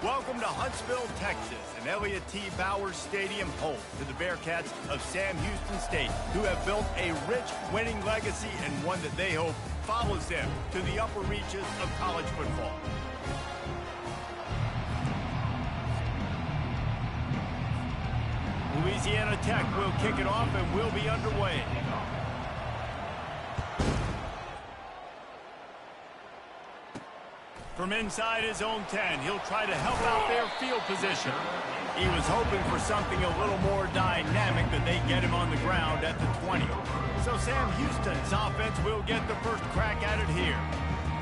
Welcome to Huntsville, Texas, and Elliott T. Bowers Stadium, home to the Bearcats of Sam Houston State, who have built a rich winning legacy and one that they hope follows them to the upper reaches of college football. Louisiana Tech will kick it off and will be underway. From inside his own 10, he'll try to help out their field position. He was hoping for something a little more dynamic, but they get him on the ground at the 20. So Sam Houston's offense will get the first crack at it here.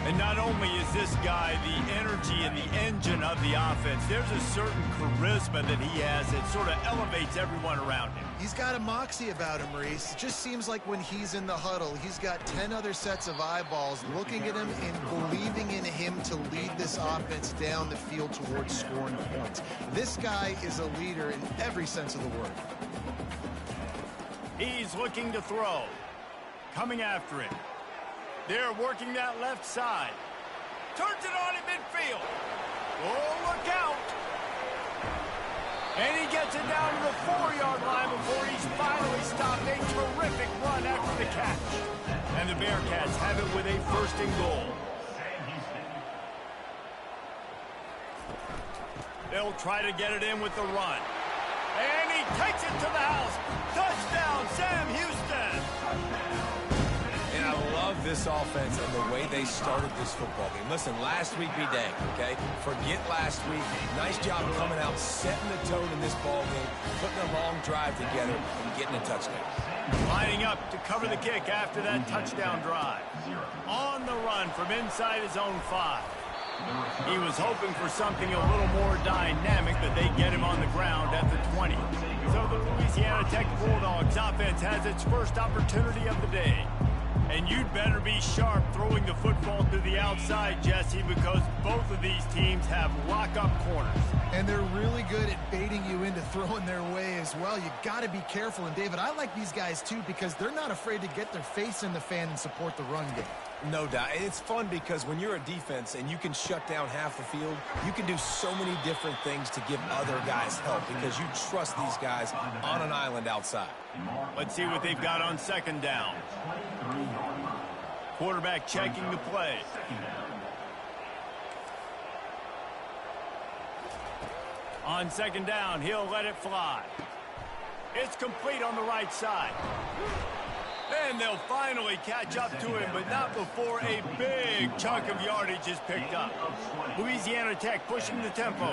And not only is this guy the energy and the engine of the offense, there's a certain charisma that he has that sort of elevates everyone around him. He's got a moxie about him, Reese. It just seems like when he's in the huddle, he's got 10 other sets of eyeballs looking at him and believing in him to lead this offense down the field towards scoring points. This guy is a leader in every sense of the word. He's looking to throw. Coming after him. They're working that left side. Turns it on in midfield. Oh, look out. And he gets it down to the 4-yard line before he's finally stopped. A terrific run after the catch. And the Bearcats have it with a first and goal. They'll try to get it in with the run. And he takes it to the house. Touchdown, Sam Houston. And I love this offense and the way they started this football game. Listen, last week be dang, okay? Forget last week. Nice job coming out, setting the tone in this ball game, putting a long drive together, and getting a touchdown. Lining up to cover the kick after that touchdown drive. On the run from inside his own 5. He was hoping for something a little more dynamic, but they get him on the ground at the 20. So the Louisiana Tech Bulldogs offense has its first opportunity of the day. And you'd better be sharp throwing the football to the outside, Jesse, because both of these teams have lock-up corners. And they're really good at baiting you into throwing their way as well. You got to be careful. And, David, I like these guys, too, because they're not afraid to get their face in the fan and support the run game. No doubt. It's fun because when you're a defense and you can shut down half the field, you can do so many different things to give other guys help because you trust these guys on an island outside. Let's see what they've got on second down. Quarterback checking the play. On second down, he'll let it fly. It's complete on the right side. And they'll finally catch up to him, but not before a big chunk of yardage is picked up. Louisiana Tech pushing the tempo.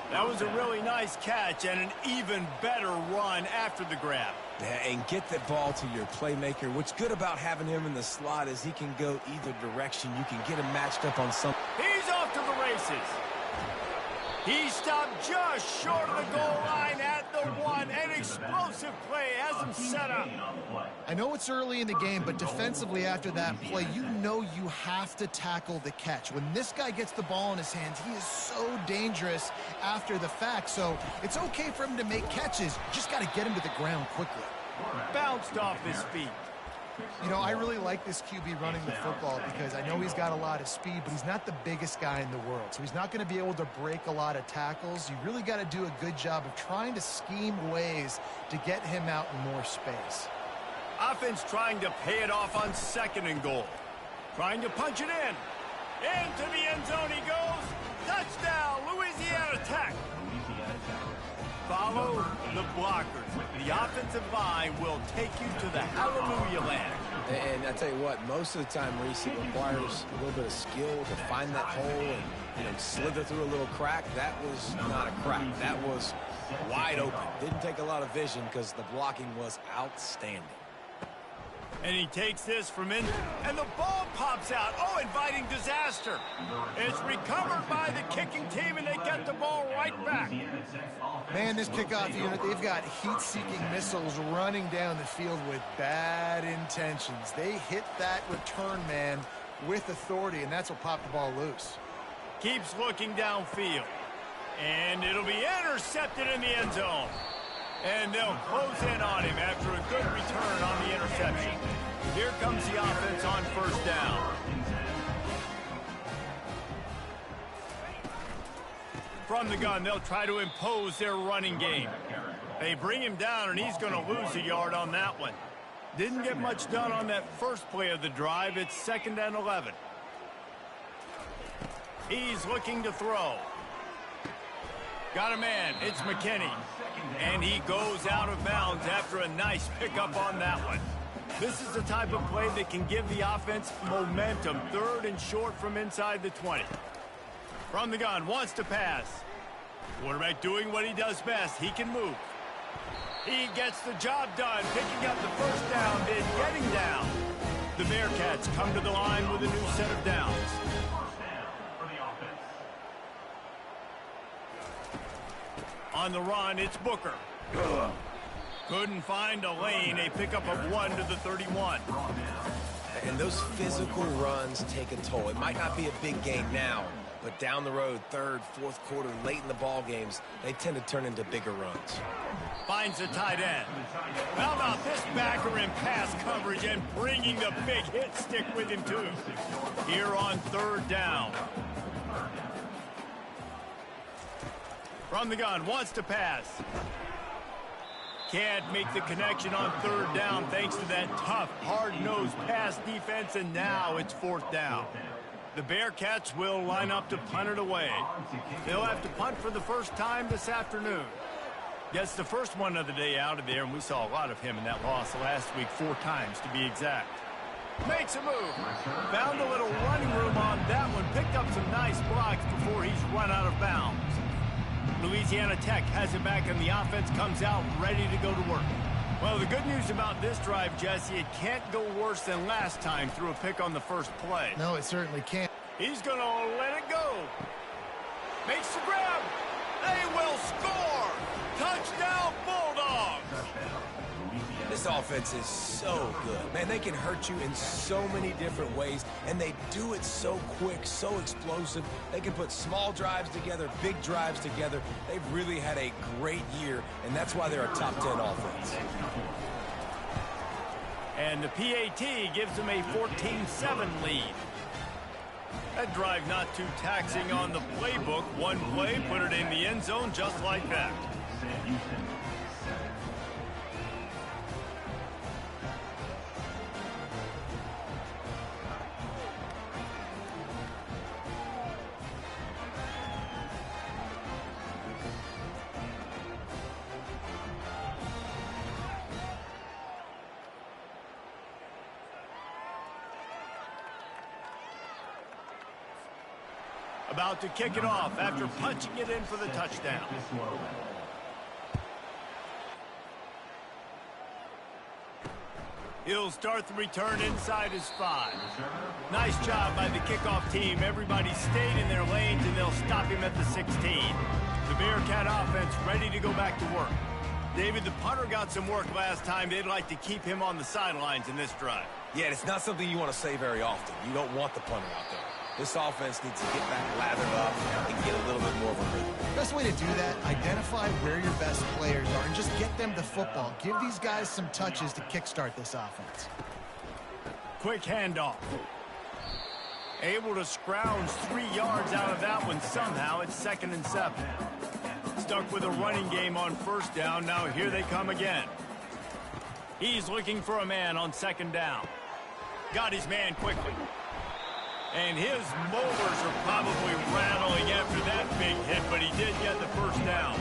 That was a really nice catch and an even better run after the grab. Yeah, and get the ball to your playmaker. What's good about having him in the slot is he can go either direction. You can get him matched up on something. He's off to the races. He stopped just short of the goal line at the 1. An explosive play has him set up. I know it's early in the game, but defensively after that play, you know you have to tackle the catch. When this guy gets the ball in his hands, he is so dangerous after the fact. So it's okay for him to make catches. You just got to get him to the ground quickly. Bounced off his feet. You know, I really like this QB running the football because I know he's got a lot of speed, but he's not the biggest guy in the world. So he's not going to be able to break a lot of tackles. You really got to do a good job of trying to scheme ways to get him out in more space. Offense trying to pay it off on second and goal. Trying to punch it in. Into the end zone he goes. Touchdown, Louisiana Tech. Follow the blockers. The offensive line will take you to the hallelujah land. And I tell you what, most of the time, Reese, it requires a little bit of skill to find that hole and slither through a little crack. That was not a crack. That was wide open. Didn't take a lot of vision because the blocking was outstanding. And he takes this from in, and the ball pops out. Oh, inviting disaster. It's recovered by the kicking team, and they get the ball right back. Man, this kickoff unit, they've got heat-seeking missiles running down the field with bad intentions. They hit that return man with authority, and that's what popped the ball loose. Keeps looking downfield. And it'll be intercepted in the end zone. And they'll close in on him after a good return on the interception. Here comes the offense on first down. From the gun, they'll try to impose their running game. They bring him down, and he's going to lose a yard on that one. Didn't get much done on that first play of the drive. It's 2nd and 11. He's looking to throw. Got a man. It's McKinney. And he goes out of bounds after a nice pickup on that one. This is the type of play that can give the offense momentum. 3rd and short from inside the 20. From the gun, wants to pass. Quarterback doing what he does best. He can move. He gets the job done, picking up the first down, then getting down. The Bearcats come to the line with a new set of downs. On the run, it's Booker. Couldn't find a lane. A pickup of 1 to the 31. And those physical runs take a toll. It might not be a big gain now, but down the road, 3rd, 4th quarter, late in the ball games, they tend to turn into bigger runs. Finds a tight end. How about this backer in pass coverage and bringing the big hit stick with him, too. Here on 3rd down. From the gun, wants to pass. Can't make the connection on 3rd down thanks to that tough, hard-nosed pass defense, and now it's 4th down. The Bearcats will line up to punt it away. They'll have to punt for the first time this afternoon. Gets the first one of the day out of there, and we saw a lot of him in that loss last week, 4 times to be exact. Makes a move. Found a little running room on that one. Picked up some nice blocks before he's run out of bounds. Louisiana Tech has it back, and the offense comes out ready to go to work. Well, the good news about this drive, Jesse, it can't go worse than last time through a pick on the first play. No, it certainly can't. He's going to let it go. Makes the grab. They will score. Touchdown, Bulldogs. This offense is so good. Man, they can hurt you in so many different ways, and they do it so quick, so explosive. They can put small drives together, big drives together. They've really had a great year, and that's why they're a top 10 offense. And the PAT gives them a 14-7 lead. That drive not too taxing on the playbook. One play, put it in the end zone just like that. About to kick it off after punching it in for the touchdown. He'll start the return inside his 5. Nice job by the kickoff team. Everybody stayed in their lanes, and they'll stop him at the 16. The Bearcat offense ready to go back to work. David, the punter got some work last time. They'd like to keep him on the sidelines in this drive. Yeah, it's not something you want to say very often. You don't want the punter out there. This offense needs to get back lathered up and get a little bit more of a rhythm. Best way to do that, identify where your best players are and just get them the football. Give these guys some touches to kickstart this offense. Quick handoff. Able to scrounge 3 yards out of that one somehow. It's 2nd and 7. Stuck with a running game on 1st down. Now here they come again. He's looking for a man on 2nd down. Got his man quickly. And his molars are probably rattling after that big hit, but he did get the first down.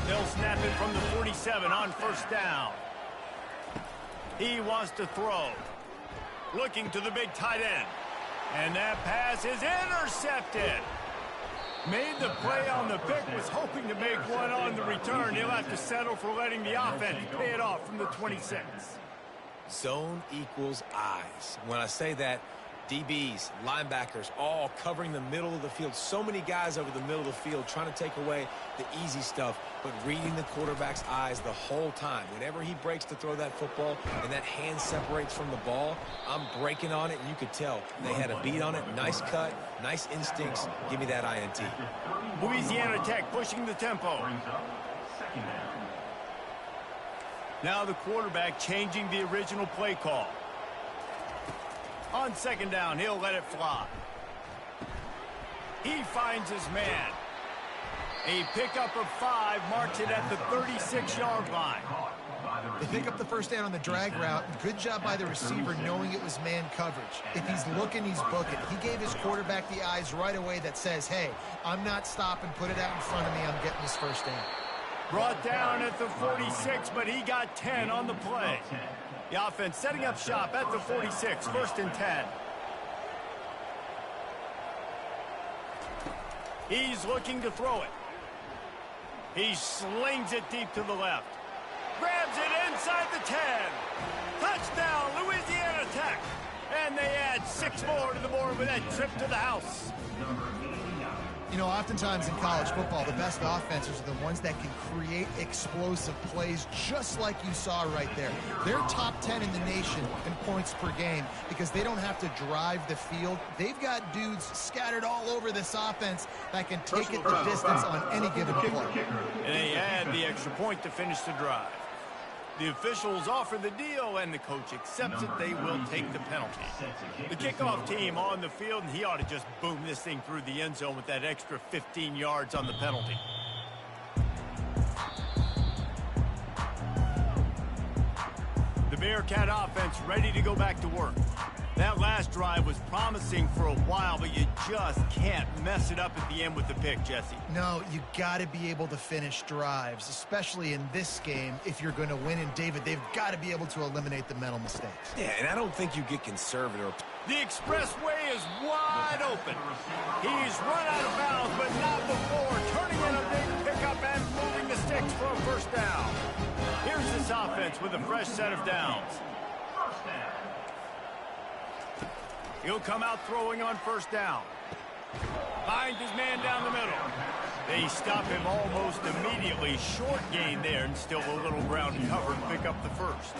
They'll snap it from the 47 on 1st down. He wants to throw. Looking to the big tight end. And that pass is intercepted. Made the play on the pick, was hoping to make one on the return. He'll have to settle for letting the offense pay it off from the 26. Zone equals eyes. When I say that, DBs, linebackers, all covering the middle of the field. So many guys over the middle of the field trying to take away the easy stuff, but reading the quarterback's eyes the whole time. Whenever he breaks to throw that football and that hand separates from the ball, I'm breaking on it, and you could tell they had a beat on it. Nice cut, nice instincts. Give me that INT. Louisiana Tech pushing the tempo. Now the quarterback changing the original play call. On 2nd down, he'll let it fly. He finds his man. A pickup of 5 marks it at the 36-yard line. They pick up the first down on the drag route. Good job by the receiver knowing it was man coverage. If he's looking, he's booking. He gave his quarterback the eyes right away that says, hey, I'm not stopping, put it out in front of me, I'm getting this first down. Brought down at the 46, but he got 10 on the play. The offense setting up shop at the 46, 1st and 10. He's looking to throw it. He slings it deep to the left. Grabs it inside the 10. Touchdown, Louisiana Tech. And they add 6 more to the board with that trip to the house. You know, oftentimes in college football, the best offenses are the ones that can create explosive plays just like you saw right there. They're top 10 in the nation in points per game because they don't have to drive the field. They've got dudes scattered all over this offense that can take it the distance on any given play. And they add the extra point to finish the drive. The officials offer the deal, and the coach accepts it. They will take the penalty. The kickoff team on the field, and he ought to just boom this thing through the end zone with that extra 15 yards on the penalty. The Bearcat offense ready to go back to work. That last drive was promising for a while, but you just can't mess it up at the end with the pick, Jesse. No, you got to be able to finish drives, especially in this game. If you're going to win, and David, they've got to be able to eliminate the mental mistakes. Yeah, and I don't think you get conservative. The expressway is wide open. He's run out of bounds, but not before turning in a big pickup and moving the sticks for a first down. Here's this offense with a fresh set of downs. He'll come out throwing on first down. Finds his man down the middle. They stop him almost immediately. Short gain there, and still a little ground to cover and pick up the first.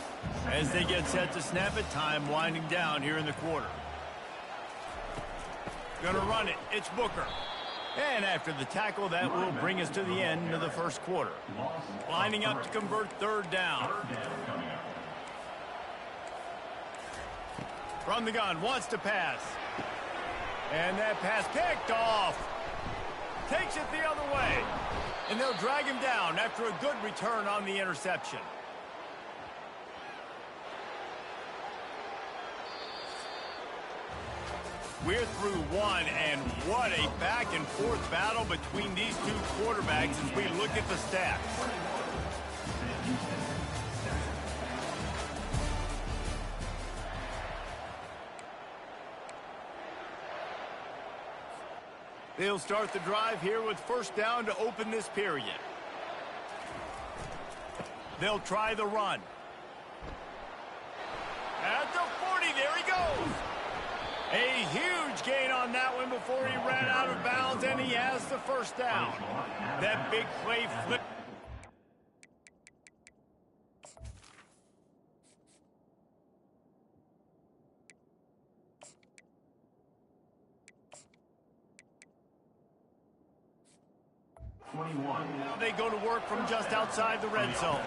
As they get set to snap it, time winding down here in the quarter. Gonna run it. It's Booker. And after the tackle, that will bring us to the end of the first quarter. Lining up to convert 3rd down. From the gun, wants to pass. And that pass picked off. Takes it the other way. And they'll drag him down after a good return on the interception. We're through one, and what a back-and-forth battle between these two quarterbacks as we look at the stats. They'll start the drive here with first down to open this period. They'll try the run. At the 40, there he goes. A huge gain on that one before he ran out of bounds, and he has the first down. That big play flip. They go to work from just outside the red zone.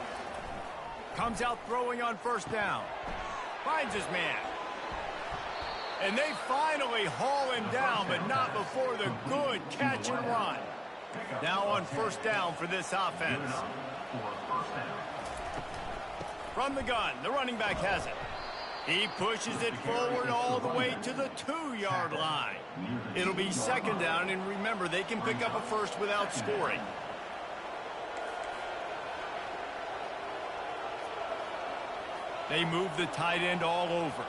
Comes out throwing on first down. Finds his man. And they finally haul him down, but not before the good catch and run. Now on first down for this offense. From the gun, the running back has it. He pushes it forward all the way to the 2-yard line. It'll be second down, and remember, they can pick up a first without scoring. They move the tight end all over.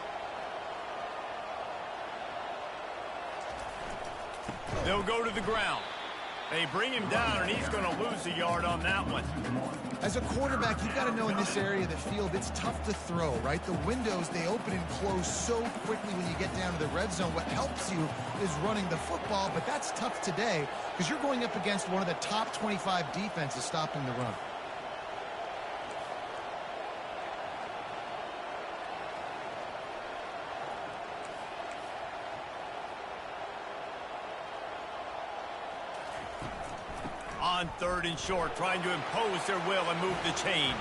They'll go to the ground. They bring him down, and he's going to lose a yard on that one. As a quarterback, you've got to know in this area of the field, it's tough to throw, right? The windows, they open and close so quickly when you get down to the red zone. What helps you is running the football, but that's tough today because you're going up against one of the top 25 defenses stopping the run. On 3rd and short, trying to impose their will and move the chains.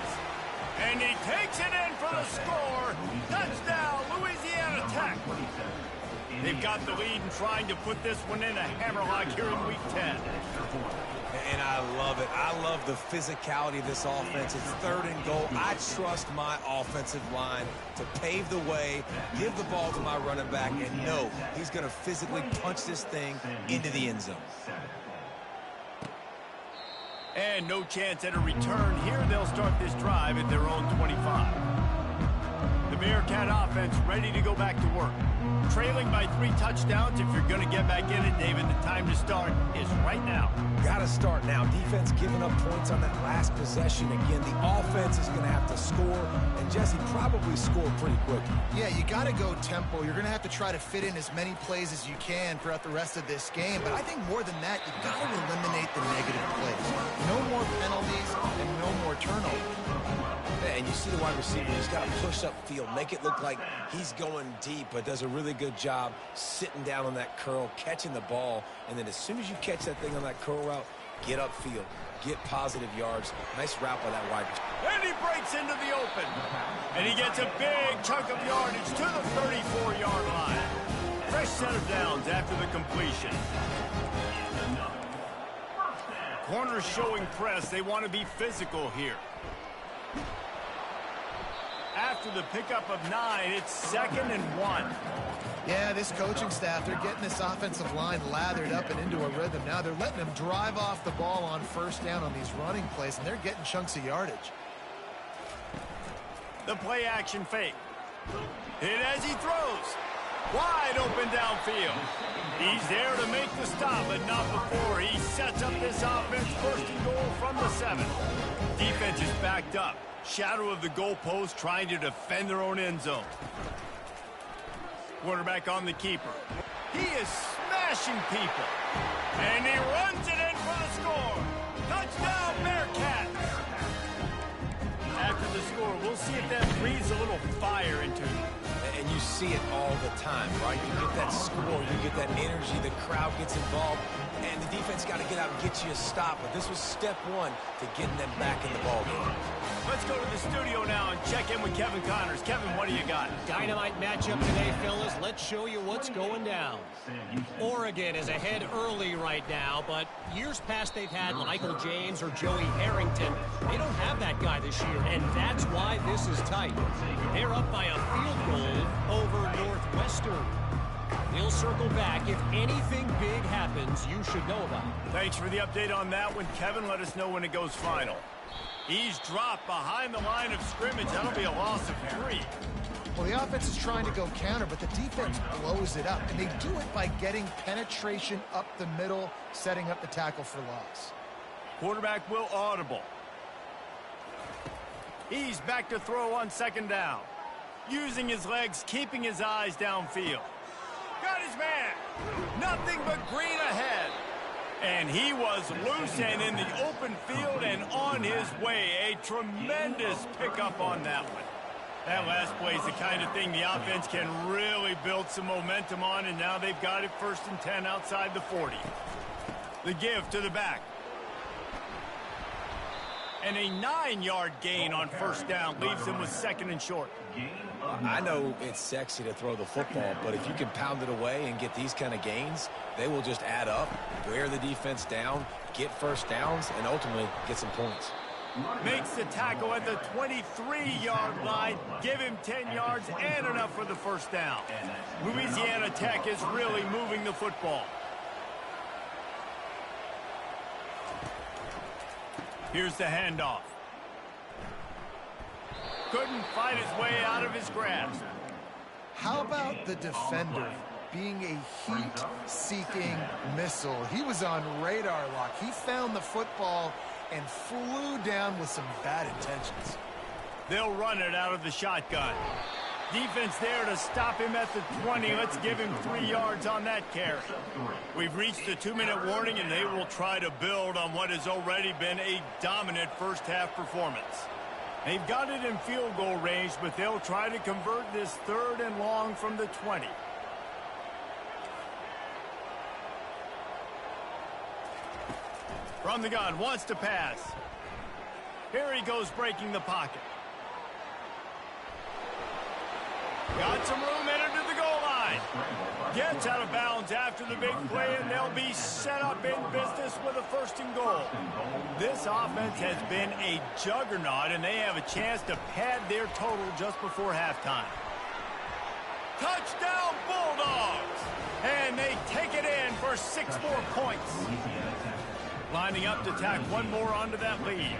And he takes it in for the score. Touchdown, Louisiana Tech. They've got the lead and trying to put this one in a hammerlock here in Week 10. And I love it. I love the physicality of this offense. It's 3rd and goal. I trust my offensive line to pave the way, give the ball to my running back, and know he's going to physically punch this thing into the end zone. And no chance at a return here. They'll start this drive at their own 25. The Bearcat offense ready to go back to work. Trailing by 3 touchdowns. If you're going to get back in it, David, the time to start is right now. Got to start now. Defense giving up points on that last possession. Again, the offense is going to have to score, and Jesse probably score pretty quickly. Yeah, you got to go tempo. You're going to have to try to fit in as many plays as you can throughout the rest of this game. But I think more than that, you've got to eliminate the negative plays. No more penalties and no more turnovers. And you see the wide receiver, he's got to push up field, make it look like he's going deep, but does a really good job sitting down on that curl, catching the ball, and then as soon as you catch that thing on that curl route, get upfield, get positive yards. Nice route by that wide receiver. And he breaks into the open. And he gets a big chunk of yardage to the 34-yard line. Fresh set of downs after the completion. Corners showing press. They want to be physical here. After the pickup of 9, it's 2nd and 1. Yeah, this coaching staff, they're getting this offensive line lathered up and into a rhythm. Now they're letting them drive off the ball on 1st down on these running plays, and they're getting chunks of yardage. The play action fake. Hit as he throws. Wide open downfield. He's there to make the stop, but not before. He sets up this offense 1st and goal from the 7. Defense is backed up. Shadow of the goalpost trying to defend their own end zone. Quarterback on the keeper. He is smashing people. And he runs it in for the score. Touchdown, Bearcats. After the score, we'll see if that breathes a little fire into him. And you see it all the time, right? You get that score, you get that energy, the crowd gets involved, and the defense got to get out and get you a stop. But this was step 1 to getting them back in the ballgame. Let's go to the studio now and check in with Kevin Connors. Kevin, what do you got? Dynamite matchup today, fellas. Let's show you what's going down. Oregon is ahead early right now, but years past they've had Michael James or Joey Harrington. They don't have that guy this year, and that's why this is tight. They're up by a field goal over Northwestern. We'll circle back. If anything big happens, you should know about it. Thanks for the update on that one, Kevin. Let us know when it goes final. He's dropped behind the line of scrimmage. That'll be a loss of 3. Well, the offense is trying to go counter, but the defense blows it up, and they do it by getting penetration up the middle, setting up the tackle for loss. Quarterback will audible. He's back to throw on 2nd down. Using his legs, keeping his eyes downfield. Got his man. Nothing but green ahead. And he was loose and in the open field and on his way. A tremendous pickup on that one. That last play is the kind of thing the offense can really build some momentum on, and now they've got it 1st and 10 outside the 40. The give to the back. And a 9-yard gain on 1st down leaves them with 2nd and short. I know it's sexy to throw the football, but if you can pound it away and get these kind of gains, they will just add up, wear the defense down, get 1st downs, and ultimately get some points. Makes the tackle at the 23-yard line. Give him 10 yards and enough for the 1st down. Louisiana Tech is really moving the football. Here's the handoff. Couldn't fight his way out of his grasp. How about the defender being a heat-seeking missile? He was on radar lock. He found the football and flew down with some bad intentions. They'll run it out of the shotgun. Defense there to stop him at the 20. Let's give him 3 yards on that carry. We've reached the 2-minute warning, and they will try to build on what has already been a dominant first-half performance. They've got it in field goal range, but they'll try to convert this 3rd and long from the 20. From the gun, wants to pass. Here he goes, breaking the pocket. Got some room, headed to the goal line. Gets out of bounds after the big play, and they'll be set up in business with a 1st and goal. This offense has been a juggernaut, and they have a chance to pad their total just before halftime. Touchdown Bulldogs! And they take it in for 6 more points. Lining up to tack one more onto that lead.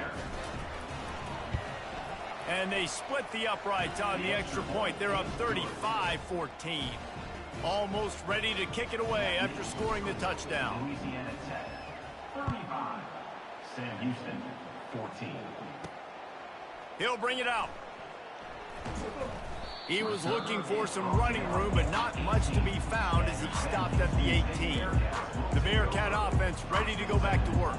And they split the uprights on the extra point. They're up 35-14. Almost ready to kick it away after scoring the touchdown. Louisiana Tech, 35. Sam Houston, 14. He'll bring it out. He was looking for some running room, but not much to be found as he stopped at the 18. The Bearcat offense ready to go back to work.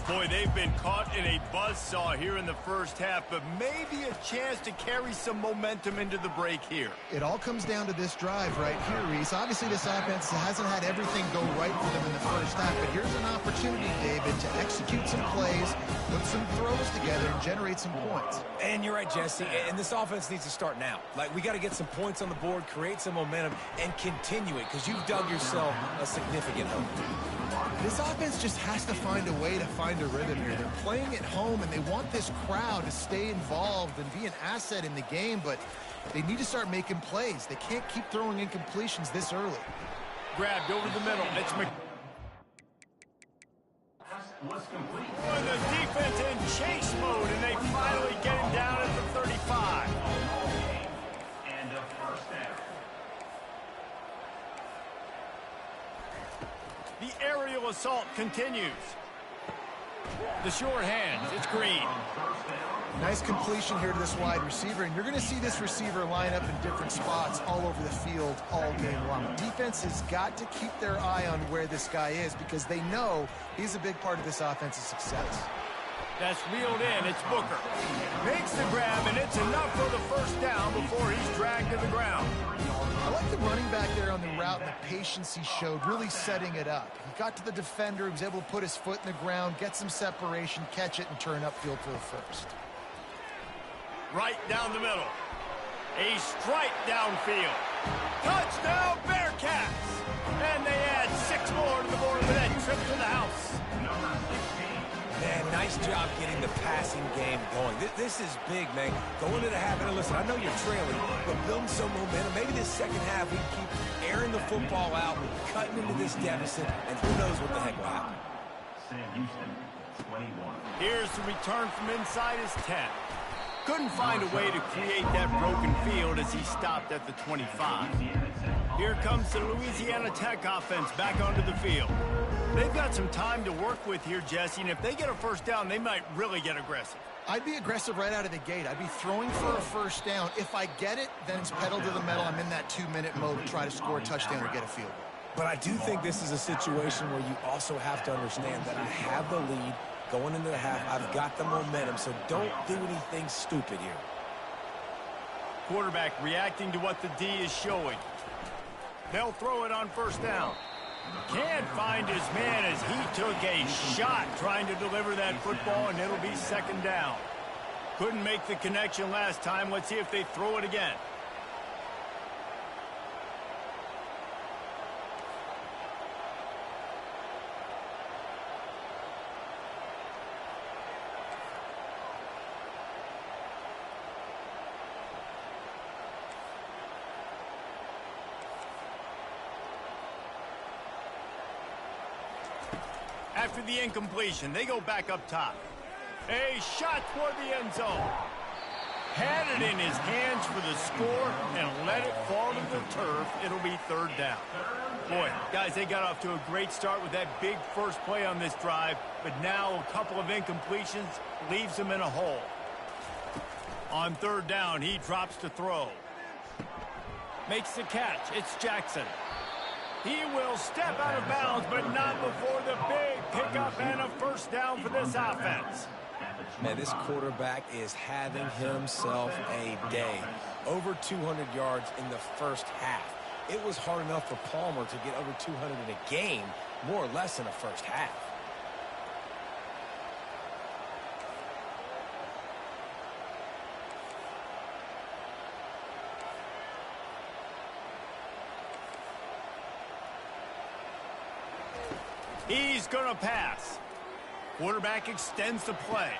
Boy, they've been caught in a buzzsaw here in the first half, but maybe a chance to carry some momentum into the break here. It all comes down to this drive right here, Reese. Obviously, this offense hasn't had everything go right for them in the first half, but here's an opportunity, David, to execute some plays, put some throws together, and generate some points. And you're right, Jesse, and this offense needs to start now. Like, we got to get some points on the board, create some momentum, and continue it, because you've dug yourself a significant hole. This offense just has to find a way to find a rhythm here. They're playing at home, and they want this crowd to stay involved and be an asset in the game, but they need to start making plays. They can't keep throwing incompletions this early. Grabbed over the middle. It's the defense in chase mode, and they finally get him down at the 35. And a 1st down. The aerial assault continues. The short hands, it's Green. Nice completion here to this wide receiver, and you're going to see this receiver line up in different spots all over the field all game long. Defense has got to keep their eye on where this guy is because they know he's a big part of this offense's success. That's reeled in. It's Booker. Makes the grab, and it's enough for the 1st down before he's dragged to the ground. I like the running back there on the route and the patience he showed, really setting it up. He got to the defender, he was able to put his foot in the ground, get some separation, catch it, and turn upfield for the 1st. Right down the middle. A strike downfield. Touchdown Bearcats! And they add 6 more to the board with that trip to the house. Man, nice job getting the passing game going. This is big, man. Going into the half, and listen, I know you're trailing, but building some momentum. Maybe this second half we keep airing the football out, cutting into this deficit, and who knows what the heck will happen. Sam Houston, 21. Here's the return from inside his 10. Couldn't find a way to create that broken field as he stopped at the 25. Here comes the Louisiana Tech offense back onto the field. They've got some time to work with here, Jesse, and if they get a 1st down, they might really get aggressive. I'd be aggressive right out of the gate. I'd be throwing for a 1st down. If I get it, then it's pedal to the metal. I'm in that 2-minute mode to try to score a touchdown or get a field goal. But I do think this is a situation where you also have to understand that I have the lead going into the half. I've got the momentum, so don't do anything stupid here. Quarterback reacting to what the D is showing. They'll throw it on 1st down. Can't find his man as he took a shot trying to deliver that football, and it'll be 2nd down. Couldn't make the connection last time. Let's see if they throw it again. After the incompletion, they go back up top. A shot toward the end zone. Had it in his hands for the score and let it fall to the turf. It'll be 3rd down. Boy, guys, they got off to a great start with that big first play on this drive, but now a couple of incompletions leaves them in a hole. On 3rd down, he drops to throw. Makes the catch. It's Jackson. He will step out of bounds, but not before the big pickup and a 1st down for this offense. Man, this quarterback is having himself a day. Over 200 yards in the first half. It was hard enough for Palmer to get over 200 in a game, more or less in the first half. He's going to pass. Quarterback extends the play.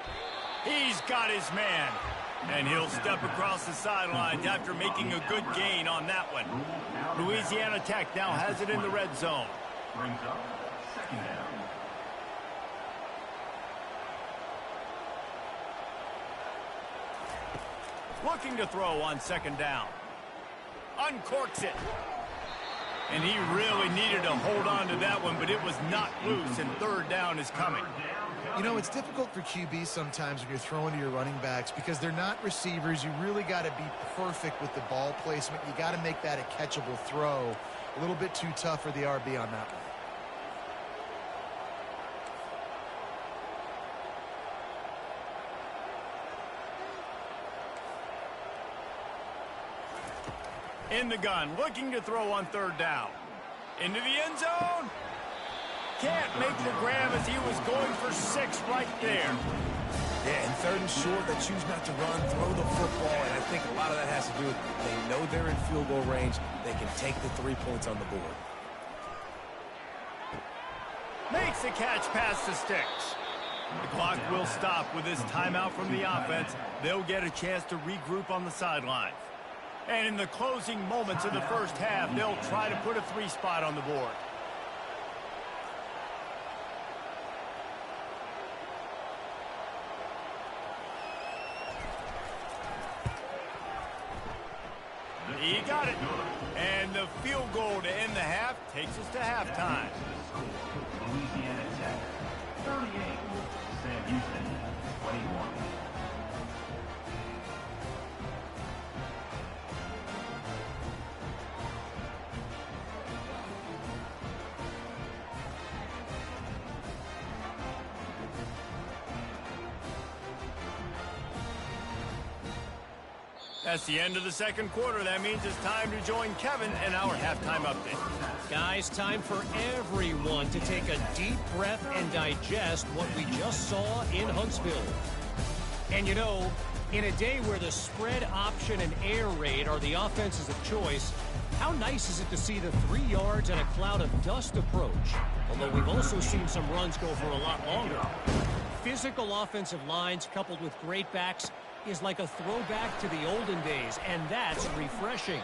He's got his man. And he'll step across the sidelines after making a good gain on that one. Louisiana Tech now has it in the red zone. Brings up second down. Looking to throw on second down. Uncorks it. And he really needed to hold on to that one, but it was not loose, and third down is coming. You know, it's difficult for QBs sometimes when you're throwing to your running backs because they're not receivers. You really got to be perfect with the ball placement. You got to make that a catchable throw. A little bit too tough for the RB on that one. In the gun, looking to throw on third down. Into the end zone. Can't make the grab as he was going for 6 right there. Yeah, and third and short, they choose not to run, throw the football, and I think a lot of that has to do with they know they're in field goal range. They can take the 3 points on the board. Makes the catch past the sticks. The clock will stop with this timeout from the offense. They'll get a chance to regroup on the sideline. And in the closing moments of the first half, they'll try to put a 3 spot on the board. He got it. And the field goal to end the half takes us to halftime. Louisiana Tech, 38. Sam Houston, 21. That's the end of the second quarter. That means it's time to join Kevin in our halftime update. Guys, time for everyone to take a deep breath and digest what we just saw in Huntsville. And you know, in a day where the spread option and air raid are the offenses of choice, how nice is it to see the 3 yards and a cloud of dust approach? Although we've also seen some runs go for a lot longer. Physical offensive lines coupled with great backs is like a throwback to the olden days, and that's refreshing.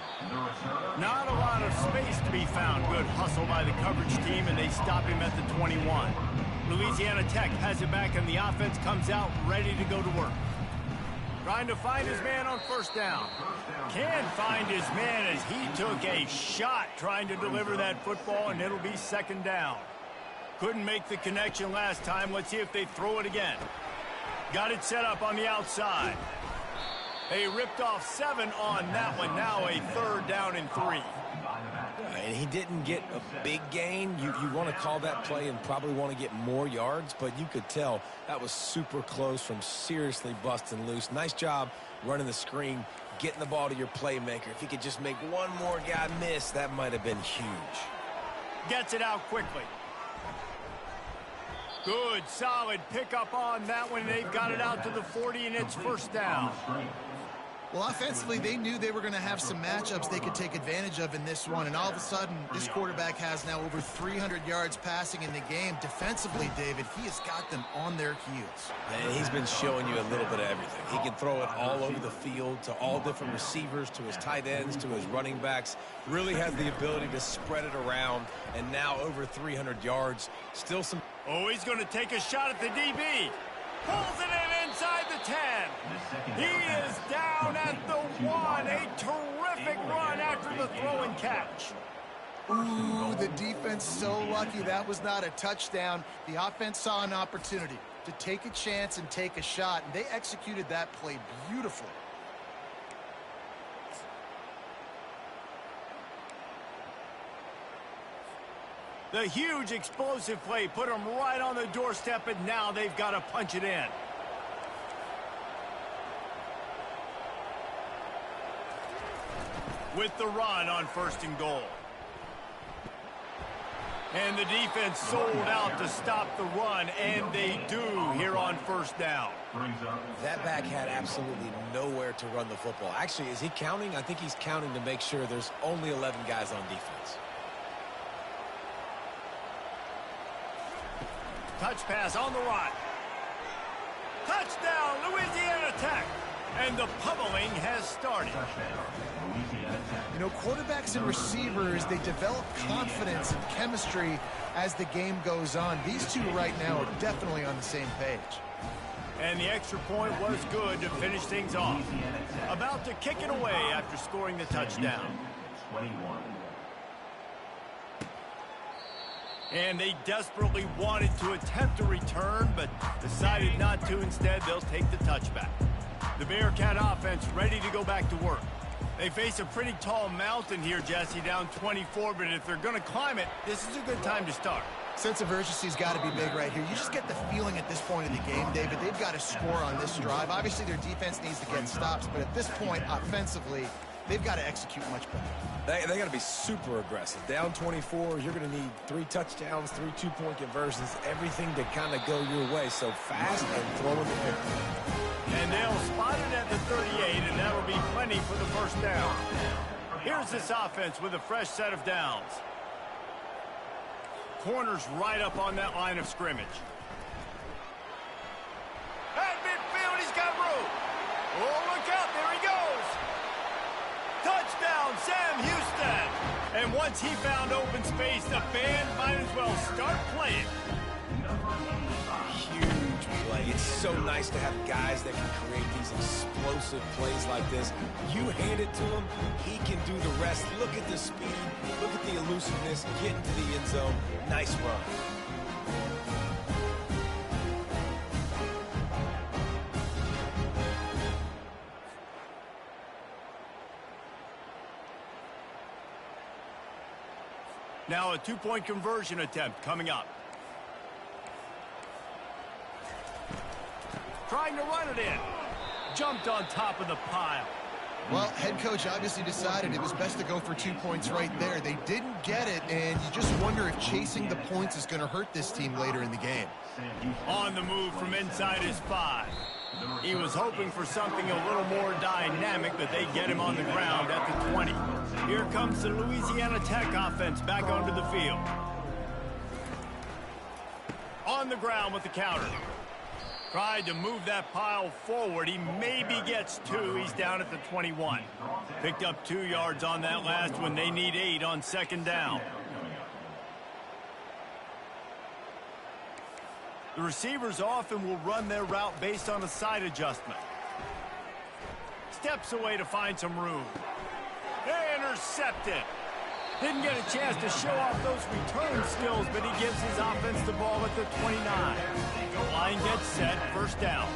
Not a lot of space to be found. Good hustle by the coverage team, and they stop him at the 21. Louisiana Tech has it back, and the offense comes out ready to go to work. Trying to find his man on first down. Can find his man as he took a shot trying to deliver that football, and it'll be second down. Couldn't make the connection last time. Let's see if they throw it again. Got it set up on the outside. They ripped off 7 on that one. Now a third down and 3. And he didn't get a big gain. You want to call that play and probably want to get more yards, but you could tell that was super close from seriously busting loose. Nice job running the screen, getting the ball to your playmaker. If he could just make one more guy miss, that might have been huge. Gets it out quickly. Good, solid pickup on that one. They've got it out to the 40, and it's first down. Well, offensively, they knew they were going to have some matchups they could take advantage of in this one, and all of a sudden, this quarterback has now over 300 yards passing in the game. Defensively, David, he has got them on their heels. And he's been showing you a little bit of everything. He can throw it all over the field to all different receivers, to his tight ends, to his running backs. Really has the ability to spread it around, and now over 300 yards. Still some... Oh, he's going to take a shot at the DB. Pulls it in inside the 10. He is down at the 1. A terrific run after the throw and catch. Ooh, the defense so lucky that was not a touchdown. The offense saw an opportunity to take a chance and take a shot, and they executed that play beautifully. The huge explosive play put them right on the doorstep, and now they've got to punch it in. With the run on first and goal. And the defense sold out to stop the run, and they do here on first down. That back had absolutely nowhere to run the football. Actually, is he counting? I think he's counting to make sure there's only 11 guys on defense. touch pass on the run. Touchdown, Louisiana Tech. And the pummeling has started. You know, quarterbacks and receivers, they develop confidence and chemistry as the game goes on. These two right now are definitely on the same page. And the extra point was good to finish things off. About to kick it away after scoring the touchdown. 21. And they desperately wanted to attempt a return, but decided not to. Instead, they'll take the touchback. The Bearcat offense ready to go back to work. They face a pretty tall mountain here, Jesse, down 24, but if they're going to climb it, this is a good time to start. Sense of urgency's got to be big right here. You just get the feeling at this point in the game, David, they've got to score on this drive. Obviously, their defense needs to get stops, but at this point, offensively, they've got to execute much better. They got to be super aggressive. Down 24, you're going to need 3 touchdowns, 3 two-point conversions, everything to kind of go your way. So fast and throw in the pick. And they'll spot it at the 38, and that'll be plenty for the first down. Here's this offense with a fresh set of downs. Corners right up on that line of scrimmage. At midfield, he's got room. Oh, look out, there he goes. Touchdown, Sam Houston. And once he found open space, the band might as well start playing. Huge play. It's so nice to have guys that can create these explosive plays like this. You hand it to him, he can do the rest. Look at the speed, look at the elusiveness, get into the end zone. Nice run. Now a two-point conversion attempt coming up. Trying to run it in. Jumped on top of the pile. Well, head coach obviously decided it was best to go for 2 points right there. They didn't get it, and you just wonder if chasing the points is going to hurt this team later in the game. On the move from inside his 5. He was hoping for something a little more dynamic, but they get him on the ground at the 20. Here comes the Louisiana Tech offense back onto the field. On the ground with the counter. Tried to move that pile forward. He maybe gets 2. He's down at the 21. Picked up 2 yards on that last one. They need 8 on second down. The receivers often will run their route based on a side adjustment. Steps away to find some room. Intercepted. Didn't get a chance to show off those return skills, but he gives his offense the ball at the 29. Line gets set, first down.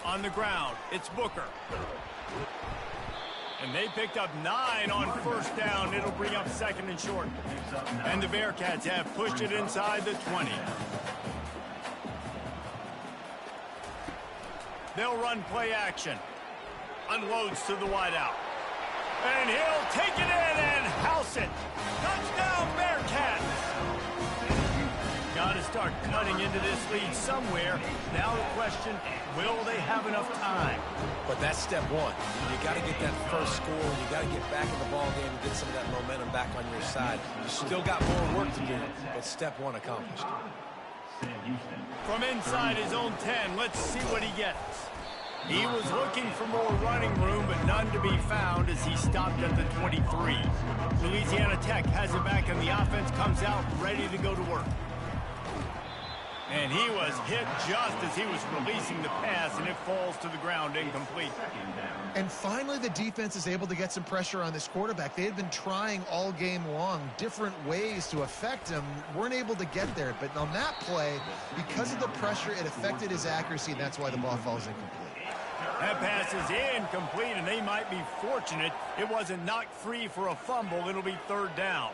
On the ground, it's Booker. And they picked up 9 on first down. It'll bring up second and short. And the Bearcats have pushed it inside the 20. They'll run play action. Unloads to the wideout. And he'll take it in and house it. Touchdown, Bearcats! Got to start cutting into this lead somewhere. Now the question, will they have enough time? But that's step 1. You got to get that first score. You got to get back in the ball game and get some of that momentum back on your side. You still got more work to do, but step 1 accomplished. From inside his own 10, let's see what he gets. He was looking for more running room, but none to be found as he stopped at the 23. Louisiana Tech has it back, and the offense comes out ready to go to work. And he was hit just as he was releasing the pass, and it falls to the ground incomplete. And finally, the defense is able to get some pressure on this quarterback. They had been trying all game long different ways to affect him, weren't able to get there. But on that play, because of the pressure, it affected his accuracy, and that's why the ball falls incomplete. That pass is incomplete, and they might be fortunate it wasn't knocked free for a fumble. It'll be third down.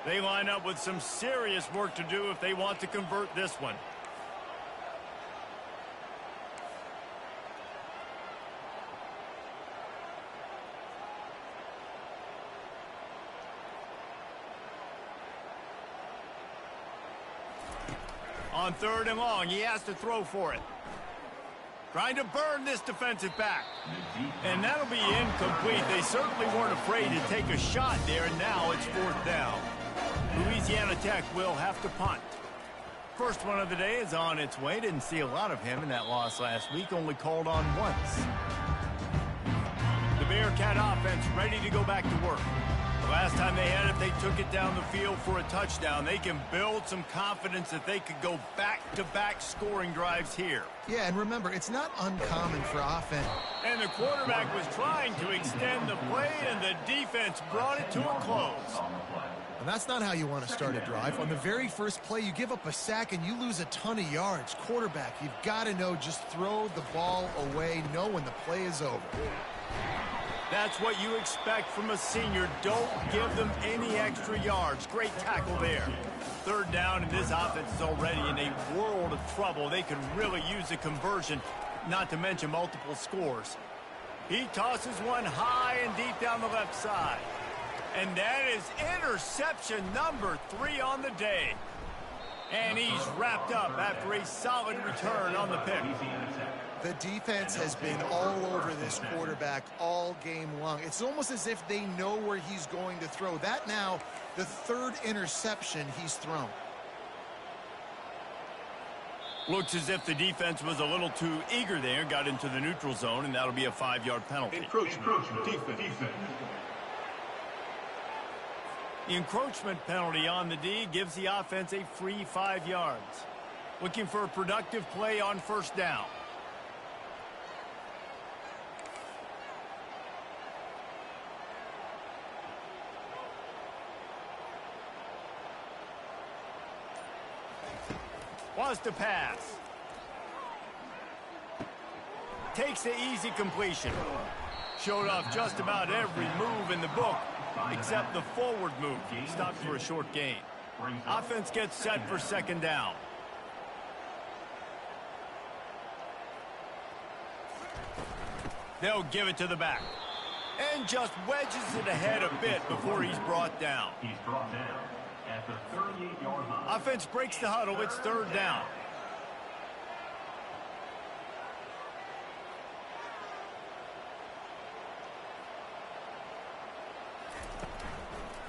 They line up with some serious work to do if they want to convert this one. On third and long, he has to throw for it. Trying to burn this defensive back. And that'll be incomplete. They certainly weren't afraid to take a shot there, and now it's 4th down. Louisiana Tech will have to punt. First one of the day is on its way. Didn't see a lot of him in that loss last week, only called on once. The Bearcat offense ready to go back to work. The last time they had it, they took it down the field for a touchdown. They can build some confidence that they could go back-to-back scoring drives here. Yeah, and remember, it's not uncommon for offense. And the quarterback was trying to extend the play, and the defense brought it to a close. And that's not how you want to start a drive. On the very first play, you give up a sack and you lose a ton of yards. Quarterback, you've got to know, just throw the ball away, know when the play is over. That's what you expect from a senior. Don't give them any extra yards. Great tackle there. 3rd down, and this offense is already in a world of trouble. They could really use a conversion, not to mention multiple scores. He tosses one high and deep down the left side. And that is interception number 3 on the day. And he's wrapped up after a solid return on the pick. The defense has been all over this quarterback all game long. It's almost as if they know where he's going to throw. That now, the 3rd interception he's thrown. Looks as if the defense was a little too eager there, got into the neutral zone, and that'll be a 5-yard penalty. Encroachment defense. The encroachment penalty on the D gives the offense a free 5 yards. Looking for a productive play on 1st down. Wants to pass. Takes the easy completion. Showed off just about every move in the book, except the forward move. Stopped for a short gain. Offense gets set for 2nd down. They'll give it to the back. And just wedges it ahead a bit before he's brought down. He's brought down at the 38-yard line. Offense breaks the huddle. It's 3rd down.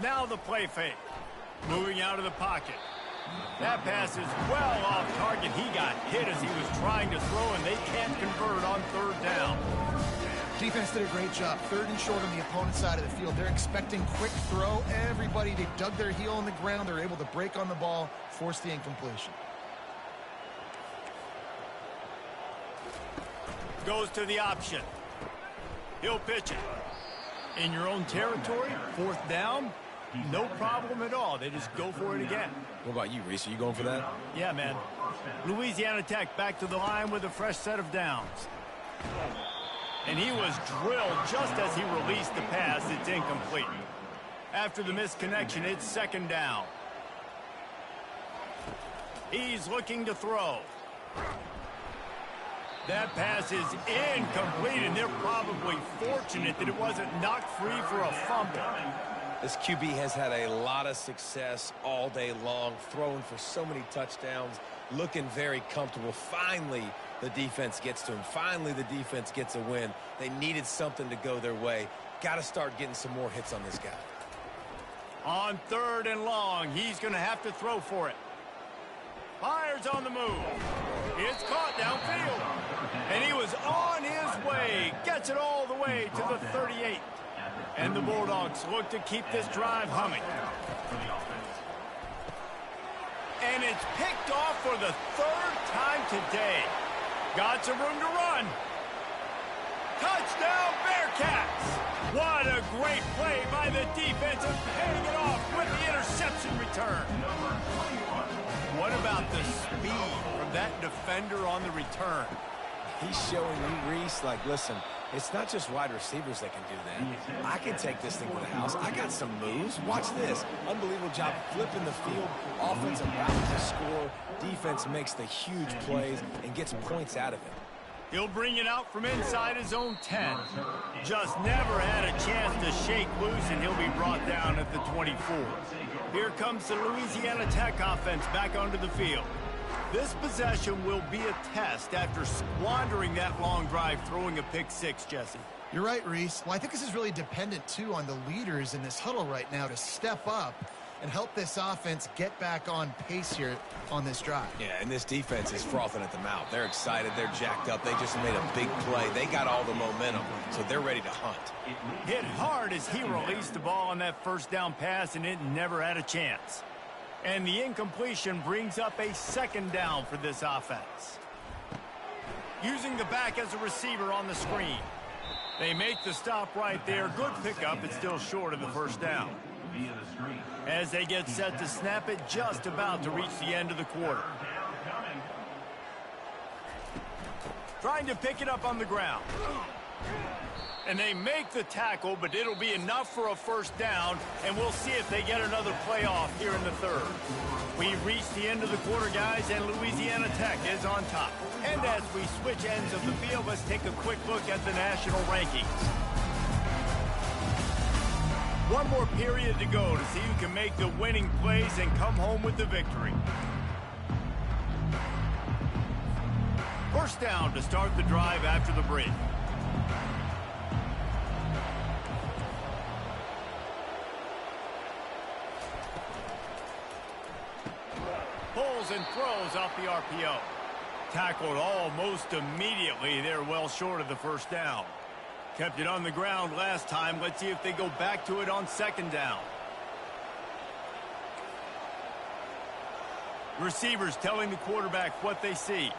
Now the play fake. Moving out of the pocket. That pass is well off target. He got hit as he was trying to throw, and they can't convert on 3rd down. Defense did a great job. 3rd and short on the opponent's side of the field. They're expecting quick throw. Everybody, they dug their heel on the ground. They're able to break on the ball, force the incompletion. Goes to the option. He'll pitch it. In your own territory, 4th down, no problem at all. They just go for it again. What about you, Reese? Are you going for that? Yeah, man. Louisiana Tech back to the line with a fresh set of downs. And he was drilled just as he released the pass. It's incomplete. After the misconnection, it's 2nd down. He's looking to throw. That pass is incomplete, and they're probably fortunate that it wasn't knocked free for a fumble. This QB has had a lot of success all day long, throwing for so many touchdowns, looking very comfortable. Finally, the defense gets to him. Finally, the defense gets a win. They needed something to go their way. Got to start getting some more hits on this guy. On 3rd and long, he's going to have to throw for it. Fires on the move. It's caught downfield. And he was on his way. Gets it all the way to the 38. And the Bulldogs look to keep this drive humming. And it's picked off for the 3rd time today. Got some room to run. Touchdown, Bearcats! What a great play by the defense and paying it off with the interception return. What about the speed from that defender on the return? He's showing you, Reese, like, listen, it's not just wide receivers that can do that. I can take this thing to the house. I got some moves. Watch this. Unbelievable job flipping the field. Offense about to score. Defense makes the huge plays and gets points out of it. He'll bring it out from inside his own 10. Just never had a chance to shake loose, and he'll be brought down at the 24. Here comes the Louisiana Tech offense back onto the field. This possession will be a test after squandering that long drive, throwing a pick six, Jesse. You're right, Reese. Well, I think this is really dependent, too, on the leaders in this huddle right now to step up and help this offense get back on pace here on this drive. Yeah, and this defense is frothing at the mouth. They're excited. They're jacked up. They just made a big play. They got all the momentum, so they're ready to hunt. Hit hard as he released the ball on that first down pass, and it never had a chance. And the incompletion brings up a second down for this offense. Using the back as a receiver on the screen. They make the stop right there. Good pickup. It's still short of the first down. As they get set to snap it, just about to reach the end of the quarter. Trying to pick it up on the ground. And they make the tackle, but it'll be enough for a first down, and we'll see if they get another play off here in the third. We've reached the end of the quarter, guys, and Louisiana Tech is on top. And as we switch ends of the field, let's take a quick look at the national rankings. One more period to go to see who can make the winning plays and come home with the victory. First down to start the drive after the bridge. Pulls and throws off the RPO. Tackled almost immediately. They're well short of the first down. Kept it on the ground last time. Let's see if they go back to it on second down. Receivers telling the quarterback what they see.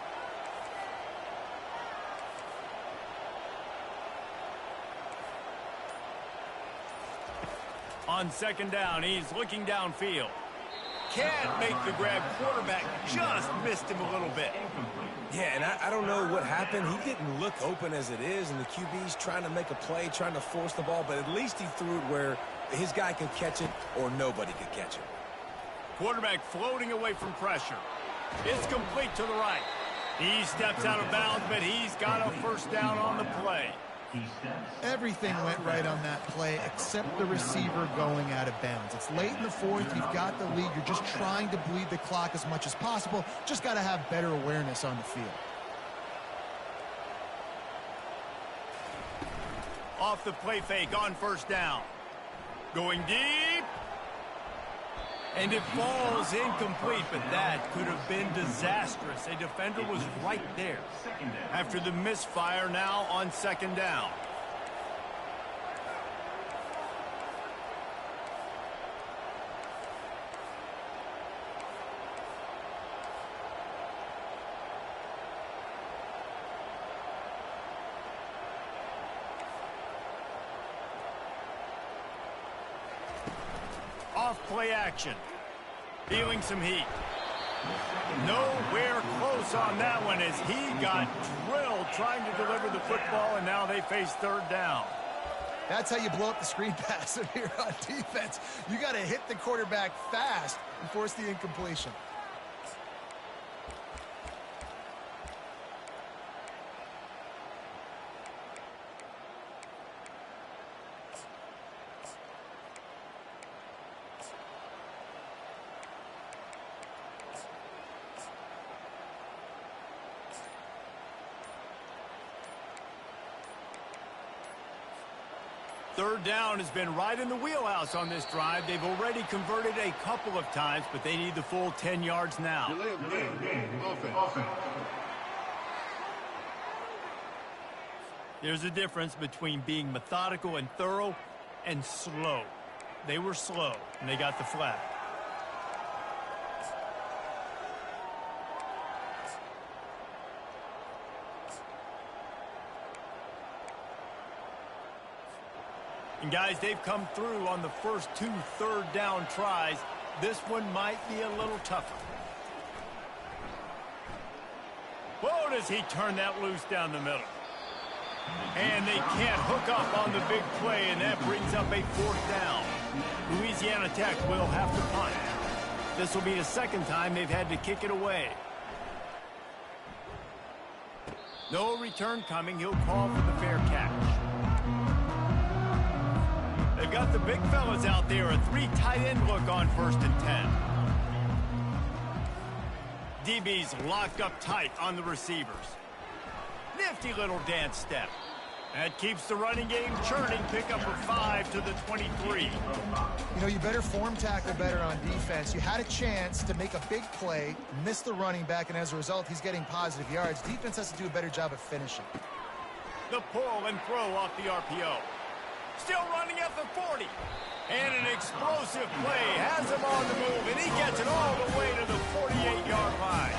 On second down, he's looking downfield. Can't make the grab. Quarterback just missed him a little bit. Yeah, and I don't know what happened. He didn't look open as it is, and the QB's trying to make a play, trying to force the ball, but at least he threw it where his guy could catch it or nobody could catch it. Quarterback floating away from pressure. It's complete to the right. He steps out of bounds, but he's got a first down on the play. Everything went right on that play except the receiver going out of bounds. It's late in the fourth. You've got the lead. You're just trying to bleed the clock as much as possible. Just got to have better awareness on the field. Off the play fake on first down. Going deep. And it falls incomplete, but that could have been disastrous. A defender was right there. After the misfire, now on second down. Off-play action. Feeling some heat. Nowhere close on that one as he got drilled trying to deliver the football, and now they face third down. That's how you blow up the screen pass here on defense. You got to hit the quarterback fast and force the incompletion. Third down has been right in the wheelhouse on this drive. They've already converted a couple of times, but they need the full 10 yards now. There's a difference between being methodical and thorough and slow. They were slow, and they got the flag. And guys, they've come through on the first two third down tries. This one might be a little tougher. Whoa, does he turn that loose down the middle. And they can't hook up on the big play, and that brings up a fourth down. Louisiana Tech will have to punt. This will be the second time they've had to kick it away. No return coming. He'll call for the fair catch. They've got the big fellas out there. A three tight end look on 1st and 10. DB's locked up tight on the receivers. Nifty little dance step. That keeps the running game churning. Pick up a 5 to the 23. You know, you better form tackle better on defense. You had a chance to make a big play, miss the running back, and as a result, he's getting positive yards. Defense has to do a better job of finishing. The pull and throw off the RPO. Still running at the 40. And an explosive play has him on the move, and he gets it all the way to the 48-yard line.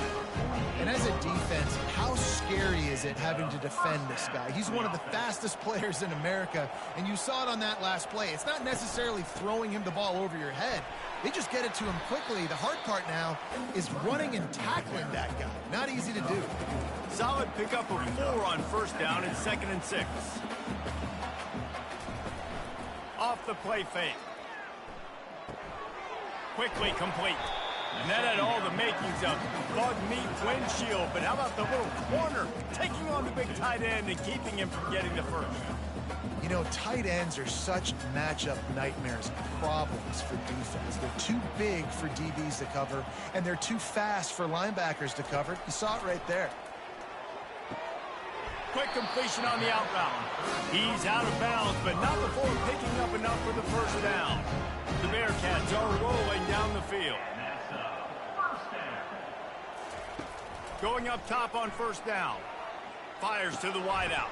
And as a defense, how scary is it having to defend this guy? He's one of the fastest players in America, and you saw it on that last play. It's not necessarily throwing him the ball over your head. They just get it to him quickly. The hard part now is running and tackling that guy. Not easy to do. Solid pickup of 4 on first down and 2nd and 6. Off the play fake. Quickly complete. And that had all the makings of bug meat windshield. But how about the little corner taking on the big tight end and keeping him from getting the first? You know, tight ends are such matchup nightmares and problems for defense. They're too big for DBs to cover, and they're too fast for linebackers to cover. You saw it right there. Quick completion on the out route. He's out of bounds, but not before picking up enough for the first down. The Bearcats are rolling down the field. Going up top on first down. Fires to the wideout.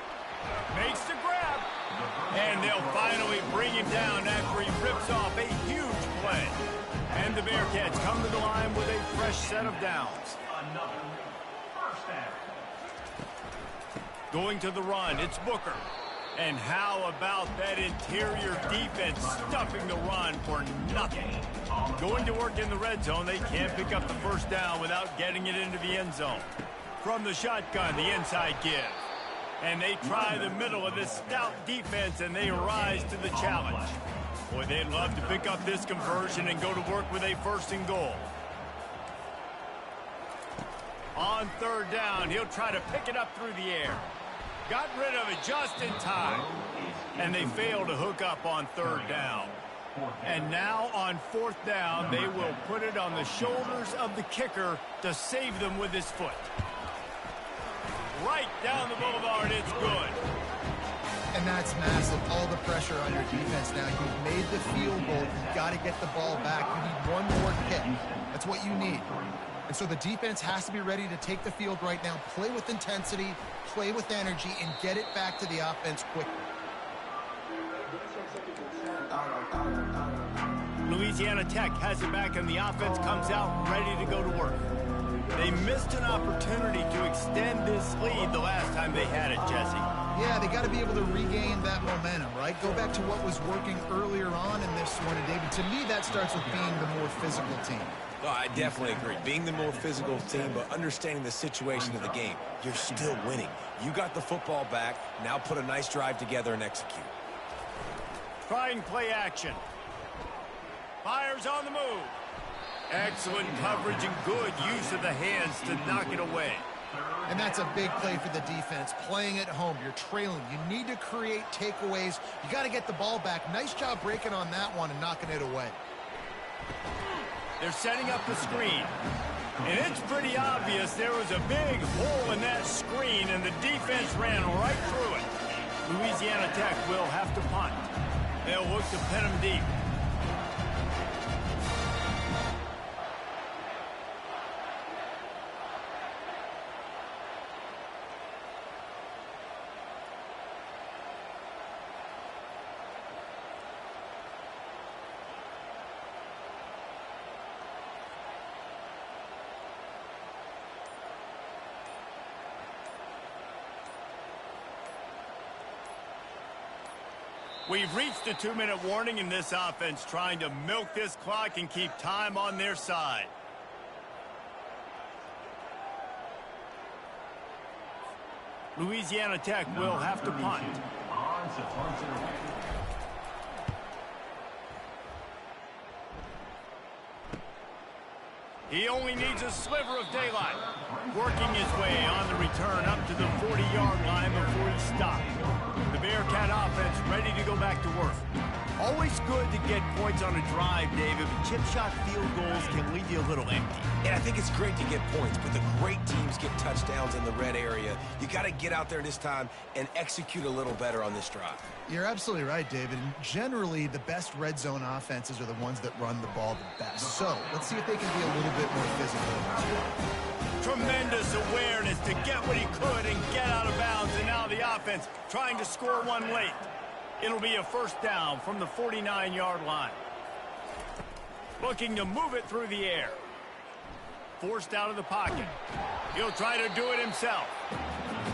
Makes the grab. And they'll finally bring him down after he rips off a huge play. And the Bearcats come to the line with a fresh set of downs. Going to the run, it's Booker. And how about that interior defense stuffing the run for nothing? Going to work in the red zone, they can't pick up the first down without getting it into the end zone. From the shotgun, the inside give. And they try the middle of this stout defense, and they rise to the challenge. Boy, they'd love to pick up this conversion and go to work with a 1st and goal. On 3rd down, he'll try to pick it up through the air. Got rid of it just in time. And they fail to hook up on 3rd down. And now on 4th down, they will put it on the shoulders of the kicker to save them with his foot. Right down the boulevard, it's good. And that's massive. All the pressure on your defense now. You've made the field goal. You've got to get the ball back. You need one more kick. That's what you need. And so the defense has to be ready to take the field right now, play with intensity, play with energy, and get it back to the offense quickly. Louisiana Tech has it back, and the offense comes out ready to go to work. They missed an opportunity to extend this lead the last time they had it, Jesse. Yeah, they got to be able to regain that momentum, right? Go back to what was working earlier on in this one. And, David, to me, that starts with being the more physical team. Oh, I definitely agree. Being the more physical team, but understanding the situation of the game. You're still winning. You got the football back. Now put a nice drive together and execute. Trying play action. Fires on the move. Excellent coverage and good use of the hands to knock it away. And that's a big play for the defense. Playing at home, you're trailing. You need to create takeaways. You got to get the ball back. Nice job breaking on that one and knocking it away. They're setting up the screen. And it's pretty obvious there was a big hole in that screen, and the defense ran right through it. Louisiana Tech will have to punt. They'll look to pin them deep. We've reached a 2-minute warning in this offense, trying to milk this clock and keep time on their side. Louisiana Tech will have to punt. He only needs a sliver of daylight. Working his way on the return up to the 40-yard line before he stopped. The Bearcat offense ready to go back to work. Always good to get points on a drive, David, but chip shot field goals can leave you a little empty. And I think it's great to get points, but the great teams get touchdowns in the red area. You got to get out there this time and execute a little better on this drive. You're absolutely right, David. And generally, the best red zone offenses are the ones that run the ball the best. So let's see if they can be a little bit more physical. Tremendous awareness to get what he could and get out of bounds. And now the offense trying to score one late. It'll be a first down from the 49-yard line. Looking to move it through the air. Forced out of the pocket. He'll try to do it himself.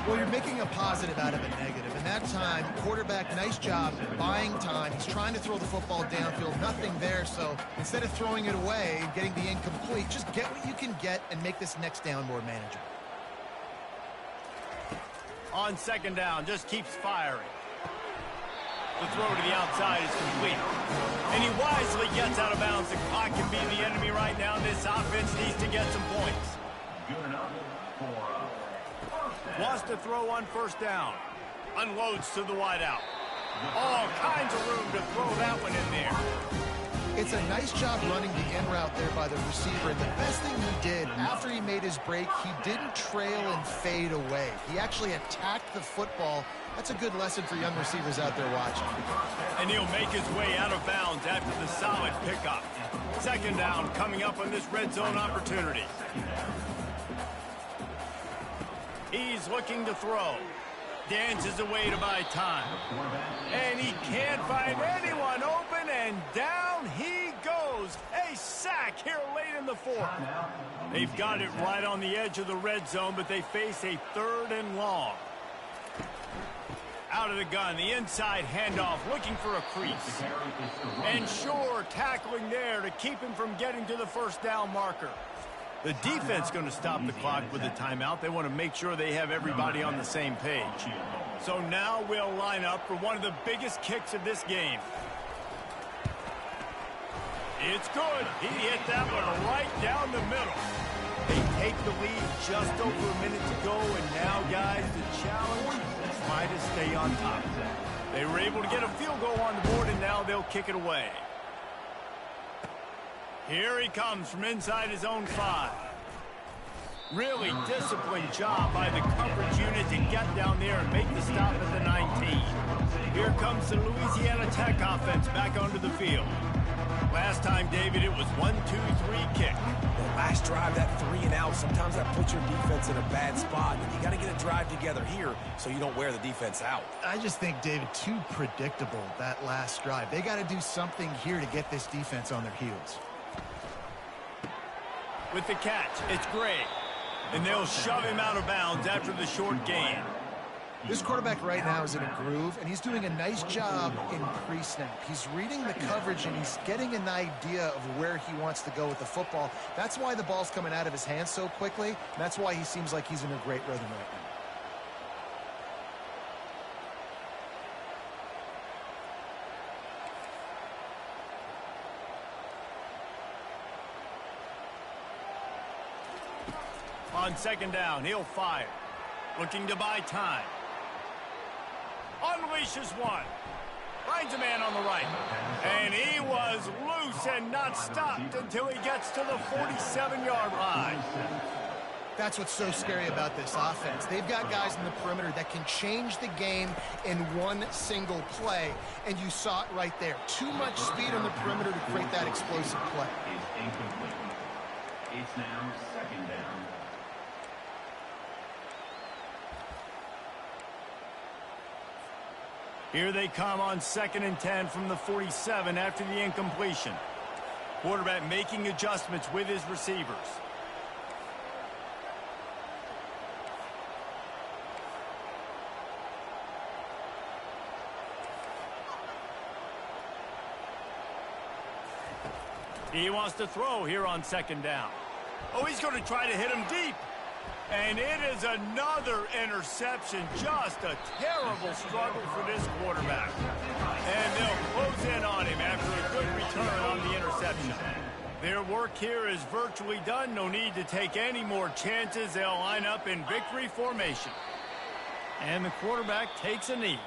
Well, you're making a positive out of a negative. And that time, quarterback, nice job buying time. He's trying to throw the football downfield. Nothing there. So instead of throwing it away and getting the incomplete, just get what you can get and make this next down more manageable. On second down, just keeps firing. The throw to the outside is complete. And he wisely gets out of bounds. The clock can be the enemy right now. This offense needs to get some points. Good enough for Wants to throw on first down. Unloads to the wideout. All kinds of room to throw that one in there. It's a nice job running the in route there by the receiver. And the best thing he did after he made his break, he didn't trail and fade away. He actually attacked the football. That's a good lesson for young receivers out there watching. And he'll make his way out of bounds after the solid pickup. Second down coming up on this red zone opportunity. He's looking to throw. Dances away to buy time. And he can't find anyone open, and down he goes. A sack here late in the fourth. They've got it right on the edge of the red zone, but they face a 3rd and long. Out of the gun, the inside handoff, looking for a crease. And sure, tackling there to keep him from getting to the first down marker. The defense going to stop the clock with a timeout. They want to make sure they have everybody on the same page. So now we'll line up for one of the biggest kicks of this game. It's good. He hit that one right down the middle. They take the lead just over a minute to go, and now, guys, the challenge is try to stay on top. They were able to get a field goal on the board, and now they'll kick it away. Here he comes from inside his own 5. Really disciplined job by the coverage unit to get down there and make the stop at the 19. Here comes the Louisiana Tech offense back onto the field. Last time, David, it was 1-2-3 kick. The last drive, that 3 and out, sometimes that puts your defense in a bad spot. And you got to get a drive together here so you don't wear the defense out. I just think, David, too predictable, that last drive. They got to do something here to get this defense on their heels. With the catch, it's Gray. And they'll shove him out of bounds after the short gain. This quarterback right now is in a groove, and he's doing a nice job in pre-snap. He's reading the coverage, and he's getting an idea of where he wants to go with the football. That's why the ball's coming out of his hands so quickly, and that's why he seems like he's in a great rhythm right now. On second down, he'll fire. Looking to buy time. Unleashes one. Finds a man on the right. And he was loose and not stopped until he gets to the 47-yard line. That's what's so scary about this offense. They've got guys in the perimeter that can change the game in one single play, and you saw it right there. Too much speed on the perimeter to create that explosive play. is incomplete. It's now second down. Here they come on 2nd and 10 from the 47 after the incompletion. Quarterback making adjustments with his receivers. He wants to throw here on 2nd down. Oh, he's going to try to hit him deep. And it is another interception. Just a terrible struggle for this quarterback. And they'll close in on him after a good return on the interception. Their work here is virtually done. No need to take any more chances. They'll line up in victory formation. And the quarterback takes a knee.